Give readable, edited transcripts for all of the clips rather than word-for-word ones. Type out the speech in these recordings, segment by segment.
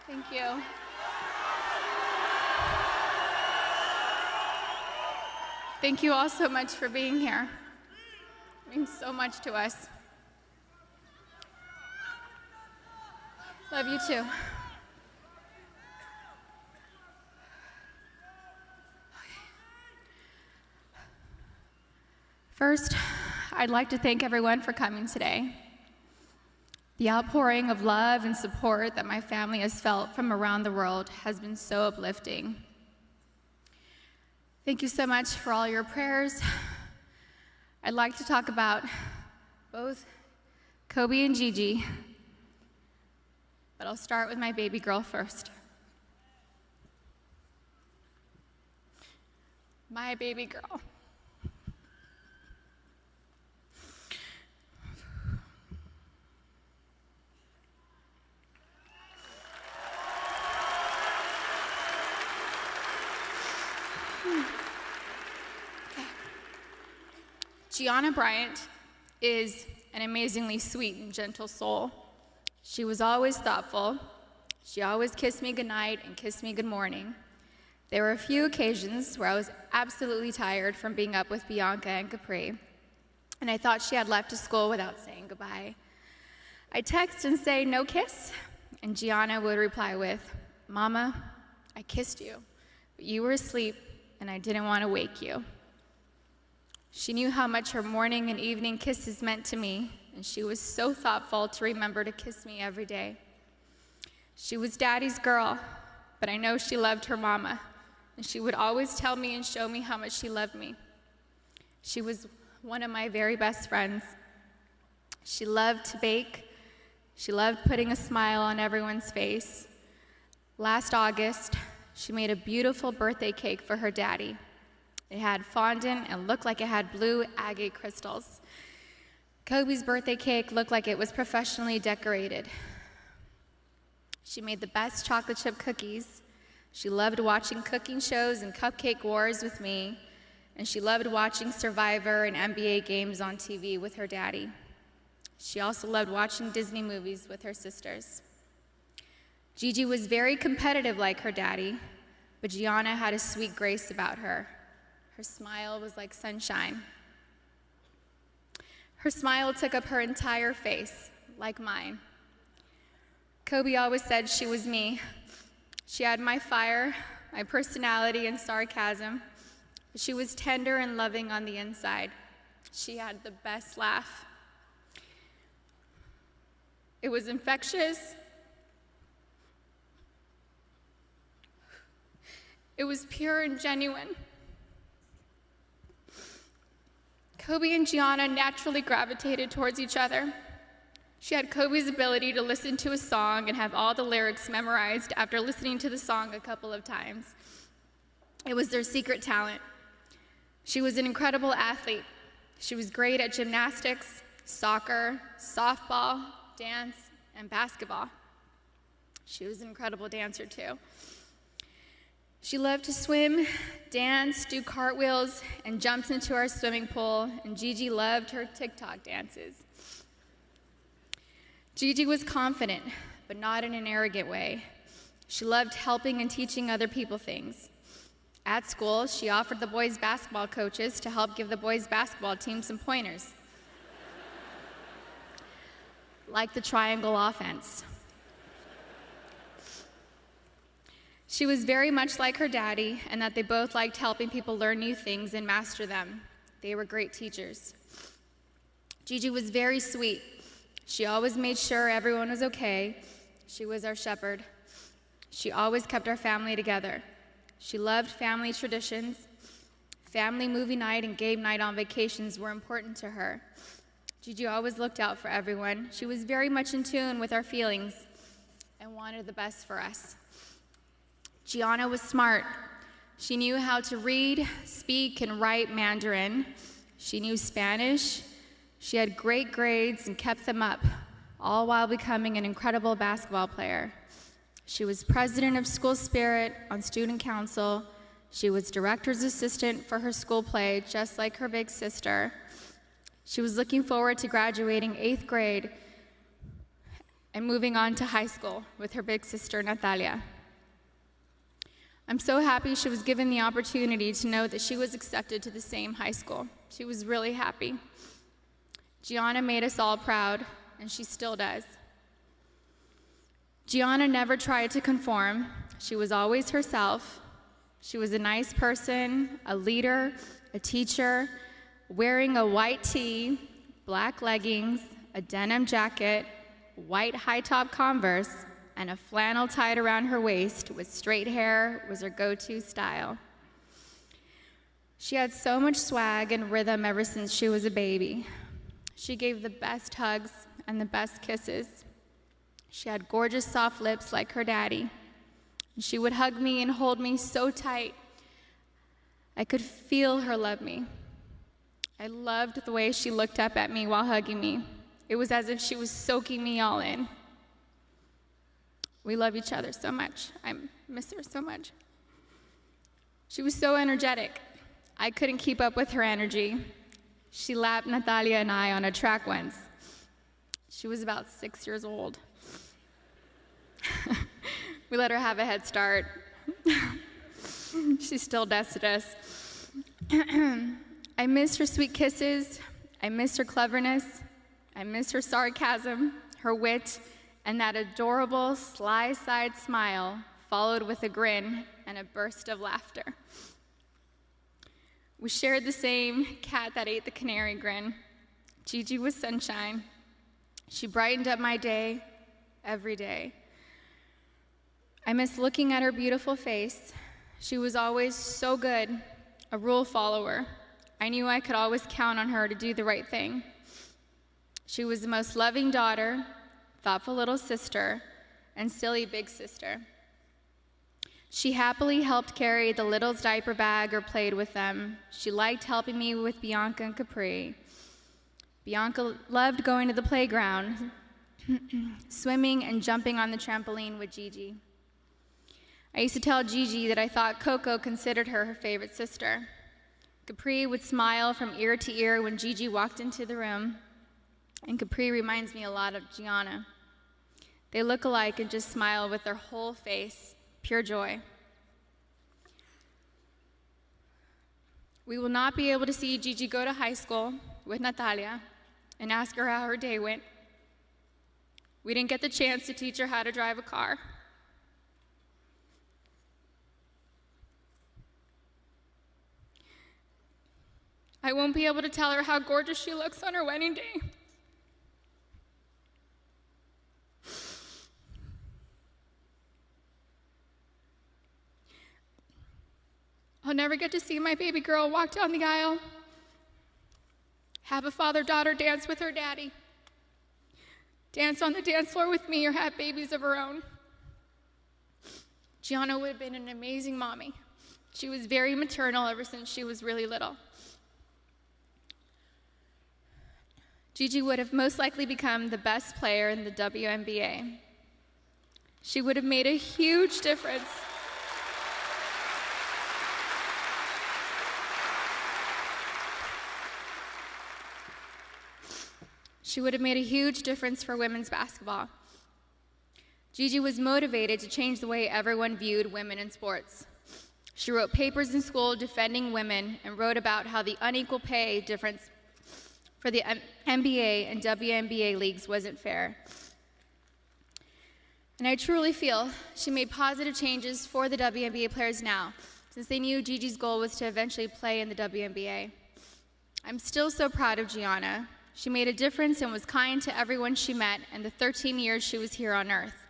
Thank you. Thank you all so much for being here. It means so much to us. Love you too. First, I'd like to thank everyone for coming today. The outpouring of love and support that my family has felt from around the world has been so uplifting. Thank you so much for all your prayers. I'd like to talk about both Kobe and Gigi, but I'll start with my baby girl first. My baby girl. Vanessa Bryant is an amazingly sweet and gentle soul. She was always thoughtful. She always kissed me goodnight and kissed me good morning. There were a few occasions where I was absolutely tired from being up with Bianca and Capri, and I thought she had left to school without saying goodbye. I'd text and say, "No kiss?" And Gianna would reply with, "Mama, I kissed you, but you were asleep and I didn't want to wake you." She knew how much her morning and evening kisses meant to me, and she was so thoughtful to remember to kiss me every day. She was Daddy's girl, but I know she loved her mama, and she would always tell me and show me how much she loved me. She was one of my very best friends. She loved to bake. She loved putting a smile on everyone's face. Last August, she made a beautiful birthday cake for her daddy. It had fondant and looked like it had blue agate crystals. Kobe's birthday cake looked like it was professionally decorated. She made the best chocolate chip cookies. She loved watching cooking shows and cupcake wars with me, and she loved watching Survivor and NBA games on TV with her daddy. She also loved watching Disney movies with her sisters. Gigi was very competitive like her daddy, but Gianna had a sweet grace about her. Her smile was like sunshine. Her smile took up her entire face, like mine. Kobe always said she was me. She had my fire, my personality, and sarcasm, but she was tender and loving on the inside. She had the best laugh. It was infectious. It was pure and genuine. Kobe and Gianna naturally gravitated towards each other. She had Kobe's ability to listen to a song and have all the lyrics memorized after listening to the song a couple of times. It was their secret talent. She was an incredible athlete. She was great at gymnastics, soccer, softball, dance, and basketball. She was an incredible dancer too. She loved to swim, dance, do cartwheels, and jumps into our swimming pool, and Gigi loved her TikTok dances. Gigi was confident, but not in an arrogant way. She loved helping and teaching other people things. At school, she offered the boys' basketball coaches to help give the boys' basketball team some pointers, like the triangle offense. She was very much like her daddy, and that they both liked helping people learn new things and master them. They were great teachers. Gigi was very sweet. She always made sure everyone was okay. She was our shepherd. She always kept our family together. She loved family traditions. Family movie night and game night on vacations were important to her. Gigi always looked out for everyone. She was very much in tune with our feelings and wanted the best for us. Gianna was smart. She knew how to read, speak, and write Mandarin. She knew Spanish. She had great grades and kept them up, all while becoming an incredible basketball player. She was president of School Spirit on student council. She was director's assistant for her school play, just like her big sister. She was looking forward to graduating 8th grade and moving on to high school with her big sister, Natalia. I'm so happy she was given the opportunity to know that she was accepted to the same high school. She was really happy. Gianna made us all proud, and she still does. Gianna never tried to conform. She was always herself. She was a nice person, a leader, a teacher, wearing a white tee, black leggings, a denim jacket, white high-top Converse, and a flannel tied around her waist with straight hair was her go-to style. She had so much swag and rhythm ever since she was a baby. She gave the best hugs and the best kisses. She had gorgeous soft lips like her daddy. She would hug me and hold me so tight. I could feel her love me. I loved the way she looked up at me while hugging me. It was as if she was soaking me all in. We love each other so much. I miss her so much. She was so energetic. I couldn't keep up with her energy. She lapped Natalia and I on a track once. She was about 6 years old. We let her have a head start. She still dusted us. I miss her sweet kisses. I miss her cleverness. I miss her sarcasm, her wit, and that adorable sly-side smile followed with a grin and a burst of laughter. We shared the same cat that ate the canary grin. Gigi was sunshine. She brightened up my day every day. I miss looking at her beautiful face. She was always so good, a rule follower. I knew I could always count on her to do the right thing. She was the most loving daughter, thoughtful little sister, and silly big sister. She happily helped carry the littles' diaper bag or played with them. She liked helping me with Bianca and Capri. Bianca loved going to the playground, swimming and jumping on the trampoline with Gigi. I used to tell Gigi that I thought Coco considered her favorite sister. Capri would smile from ear to ear when Gigi walked into the room, and Capri reminds me a lot of Gianna. They look alike and just smile with their whole face, pure joy. We will not be able to see Gigi go to high school with Natalia and ask her how her day went. We didn't get the chance to teach her how to drive a car. I won't be able to tell her how gorgeous she looks on her wedding day. I'll never get to see my baby girl walk down the aisle, have a father-daughter dance with her daddy, dance on the dance floor with me, or have babies of her own. Gianna would have been an amazing mommy. She was very maternal ever since she was really little. Gigi would have most likely become the best player in the WNBA. She would have made a huge difference. She would have made a huge difference for women's basketball. Gigi was motivated to change the way everyone viewed women in sports. She wrote papers in school defending women and wrote about how the unequal pay difference for the NBA and WNBA leagues wasn't fair. And I truly feel she made positive changes for the WNBA players now, since they knew Gigi's goal was to eventually play in the WNBA. I'm still so proud of Gianna. She made a difference and was kind to everyone she met in the 13 years she was here on Earth.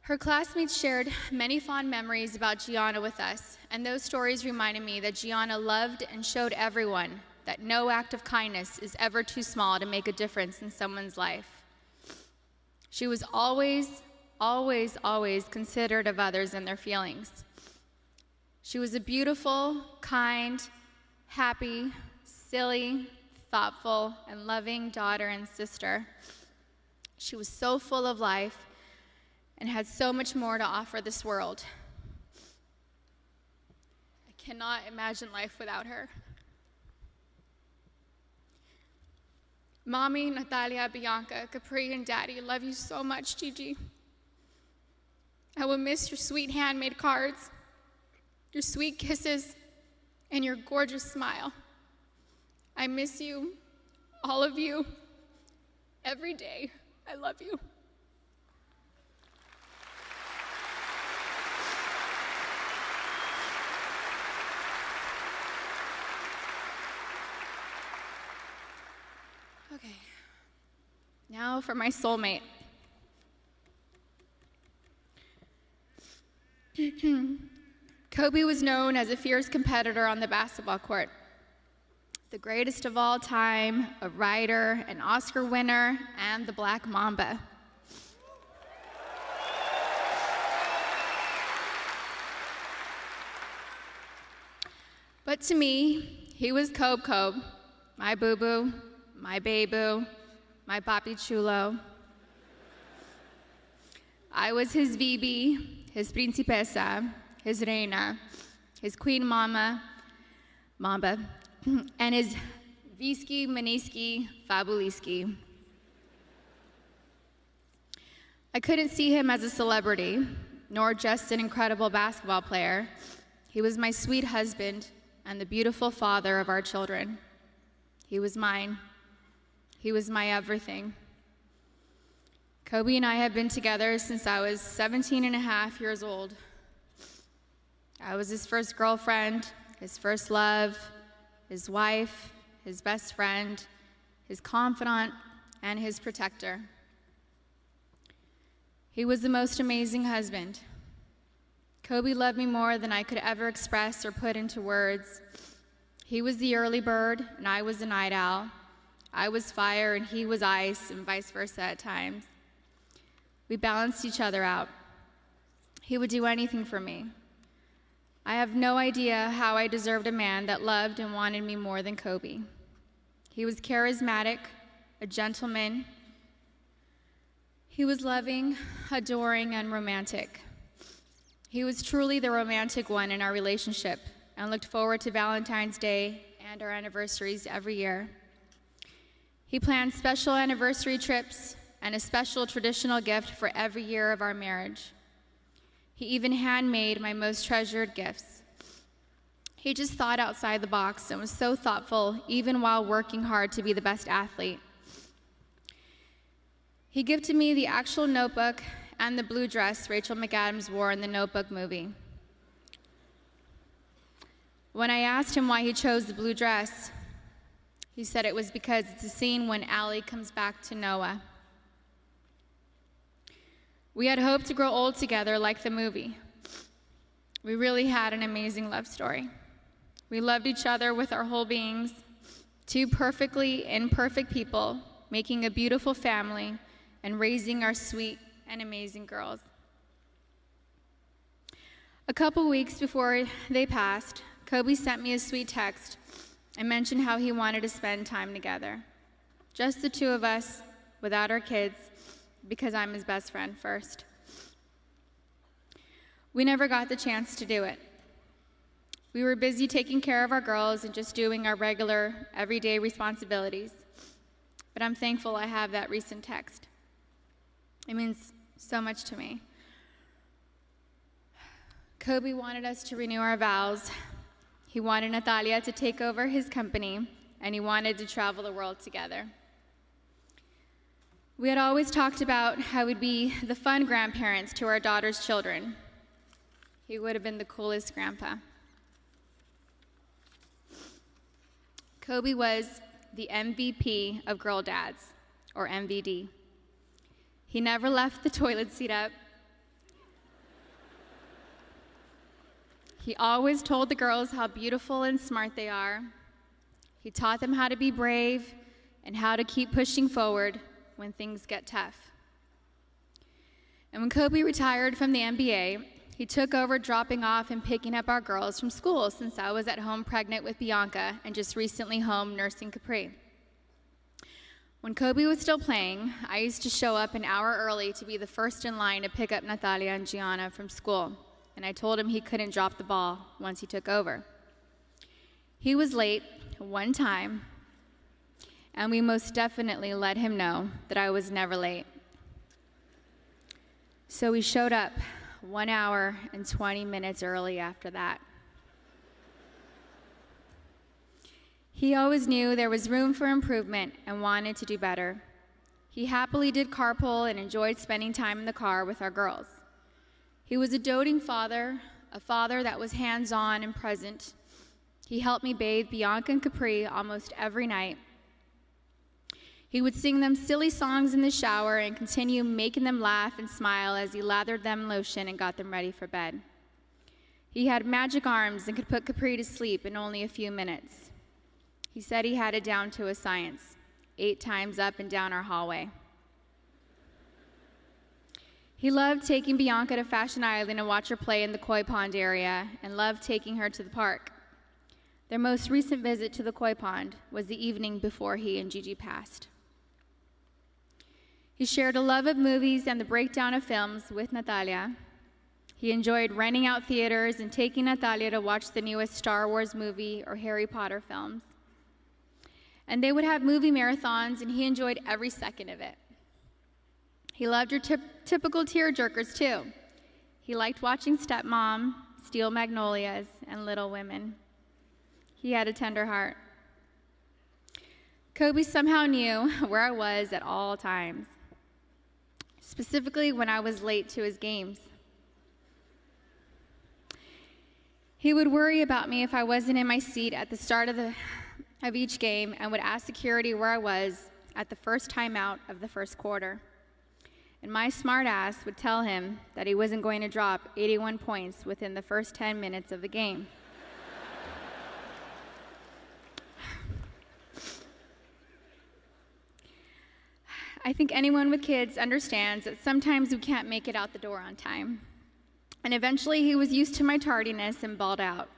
Her classmates shared many fond memories about Gianna with us, and those stories reminded me that Gianna loved and showed everyone that no act of kindness is ever too small to make a difference in someone's life. She was always, always, always considerate of others and their feelings. She was a beautiful, kind, happy, silly, thoughtful, and loving daughter and sister. She was so full of life and had so much more to offer this world. I cannot imagine life without her. Mommy, Natalia, Bianca, Capri, and Daddy love you so much, Gigi. I will miss your sweet handmade cards, your sweet kisses, and your gorgeous smile. I miss you, all of you, every day. I love you. Okay, now for my soulmate. Kobe was known as a fierce competitor on the basketball court. The greatest of all time, a writer, an Oscar winner, and the Black Mamba. But to me, he was Kobe, my boo-boo, my baby, my papi chulo. I was his Vibi, his principesa, his reina, his queen mamba, and his Visky, Maniski, Fabuliski. I couldn't see him as a celebrity, nor just an incredible basketball player. He was my sweet husband and the beautiful father of our children. He was mine. He was my everything. Kobe and I have been together since I was 17 and a half years old. I was his first girlfriend, his first love, his wife, his best friend, his confidant, and his protector. He was the most amazing husband. Kobe loved me more than I could ever express or put into words. He was the early bird, and I was the night owl. I was fire, and he was ice, and vice versa at times. We balanced each other out. He would do anything for me. I have no idea how I deserved a man that loved and wanted me more than Kobe. He was charismatic, a gentleman. He was loving, adoring, and romantic. He was truly the romantic one in our relationship and looked forward to Valentine's Day and our anniversaries every year. He planned special anniversary trips and a special traditional gift for every year of our marriage. He even handmade my most treasured gifts. He just thought outside the box and was so thoughtful, even while working hard to be the best athlete. He gifted me the actual notebook and the blue dress Rachel McAdams wore in the Notebook movie. When I asked him why he chose the blue dress, he said it was because it's a scene when Allie comes back to Noah. We had hoped to grow old together like the movie. We really had an amazing love story. We loved each other with our whole beings, two perfectly imperfect people making a beautiful family and raising our sweet and amazing girls. A couple weeks before they passed, Kobe sent me a sweet text and mentioned how he wanted to spend time together. Just the two of us, without our kids, because I'm his best friend first. We never got the chance to do it. We were busy taking care of our girls and just doing our regular, everyday responsibilities. But I'm thankful I have that recent text. It means so much to me. Kobe wanted us to renew our vows. He wanted Natalia to take over his company, and he wanted to travel the world together. We had always talked about how we'd be the fun grandparents to our daughter's children. He would have been the coolest grandpa. Kobe was the MVP of Girl Dads, or MVD. He never left the toilet seat up. He always told the girls how beautiful and smart they are. He taught them how to be brave and how to keep pushing forward when things get tough. And when Kobe retired from the NBA, he took over dropping off and picking up our girls from school since I was at home pregnant with Bianca and just recently home nursing Capri. When Kobe was still playing, I used to show up an hour early to be the first in line to pick up Natalia and Gianna from school, and I told him he couldn't drop the ball once he took over. He was late one time, and we most definitely let him know that I was never late. So we showed up 1 hour and 20 minutes early after that. He always knew there was room for improvement and wanted to do better. He happily did carpool and enjoyed spending time in the car with our girls. He was a doting father, a father that was hands-on and present. He helped me bathe Bianca and Capri almost every night. He would sing them silly songs in the shower and continue making them laugh and smile as he lathered them in lotion and got them ready for bed. He had magic arms and could put Capri to sleep in only a few minutes. He said he had it down to a science, 8 times up and down our hallway. He loved taking Bianca to Fashion Island and watch her play in the koi pond area, and loved taking her to the park. Their most recent visit to the koi pond was the evening before he and Gigi passed. He shared a love of movies and the breakdown of films with Natalia. He enjoyed renting out theaters and taking Natalia to watch the newest Star Wars movie or Harry Potter films. And they would have movie marathons, and he enjoyed every second of it. He loved her typical tearjerkers, too. He liked watching Stepmom, Steel Magnolias, and Little Women. He had a tender heart. Kobe somehow knew where I was at all times, specifically when I was late to his games. He would worry about me if I wasn't in my seat at the start of each game, and would ask security where I was at the first timeout of the first quarter. And my smart ass would tell him that he wasn't going to drop 81 points within the first 10 minutes of the game. I think anyone with kids understands that sometimes we can't make it out the door on time. And eventually he was used to my tardiness and balled out.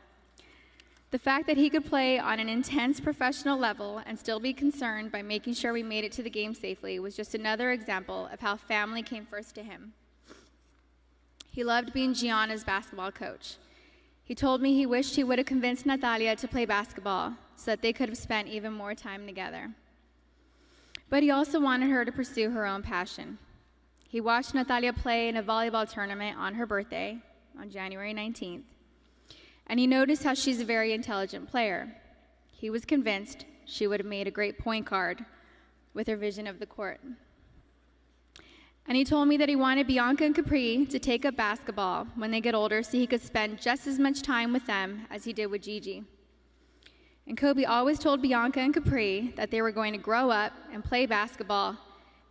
The fact that he could play on an intense professional level and still be concerned by making sure we made it to the game safely was just another example of how family came first to him. He loved being Gianna's basketball coach. He told me he wished he would have convinced Natalia to play basketball so that they could have spent even more time together. But he also wanted her to pursue her own passion. He watched Natalia play in a volleyball tournament on her birthday, on January 19th. And he noticed how she's a very intelligent player. He was convinced she would have made a great point guard with her vision of the court. And he told me that he wanted Bianca and Capri to take up basketball when they get older so he could spend just as much time with them as he did with Gigi. And Kobe always told Bianca and Capri that they were going to grow up and play basketball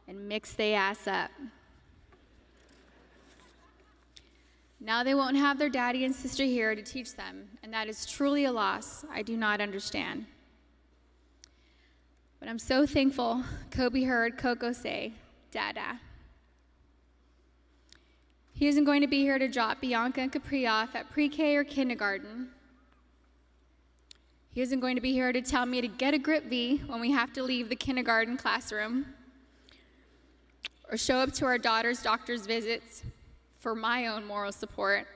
and mix they ass up. Now they won't have their daddy and sister here to teach them, and that is truly a loss I do not understand. But I'm so thankful Kobe heard Coco say, "Dada." He isn't going to be here to drop Bianca and Capri off at pre-K or kindergarten. He isn't going to be here to tell me to get a grip V when we have to leave the kindergarten classroom, or show up to our daughter's doctor's visits for my own moral support.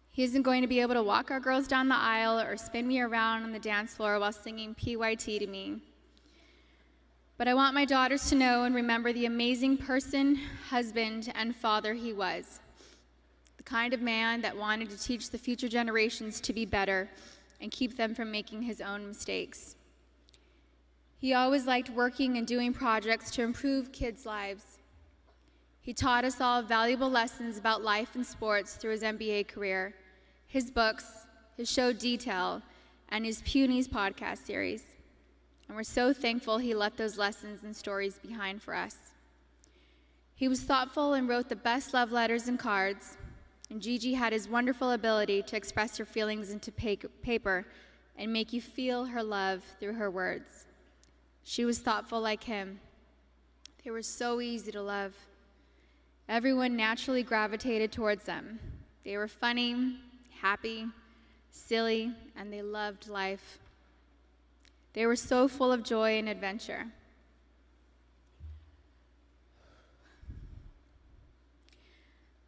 He isn't going to be able to walk our girls down the aisle or spin me around on the dance floor while singing PYT to me. But I want my daughters to know and remember the amazing person, husband, and father he was. The kind of man that wanted to teach the future generations to be better and keep them from making his own mistakes. He always liked working and doing projects to improve kids' lives. He taught us all valuable lessons about life and sports through his NBA career, his books, his show Detail, and his Punies podcast series. And we're so thankful he left those lessons and stories behind for us. He was thoughtful and wrote the best love letters and cards, and Gigi had his wonderful ability to express her feelings into paper and make you feel her love through her words. She was thoughtful like him. They were so easy to love. Everyone naturally gravitated towards them. They were funny, happy, silly, and they loved life. They were so full of joy and adventure.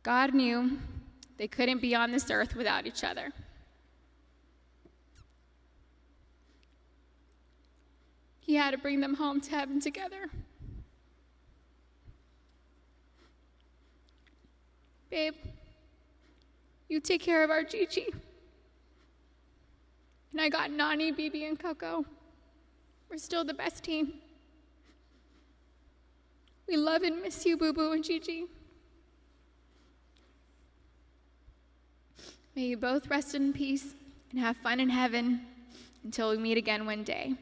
God knew they couldn't be on this earth without each other. he had to bring them home to heaven together. Babe, you take care of our Gigi. And I got Nani, Bibi, and Coco. We're still the best team. We love and miss you, Boo Boo and Gigi. May you both rest in peace and have fun in heaven until we meet again one day.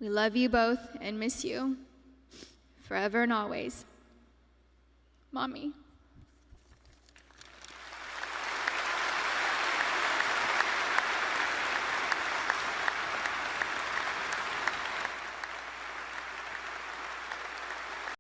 We love you both and miss you forever and always. Mommy.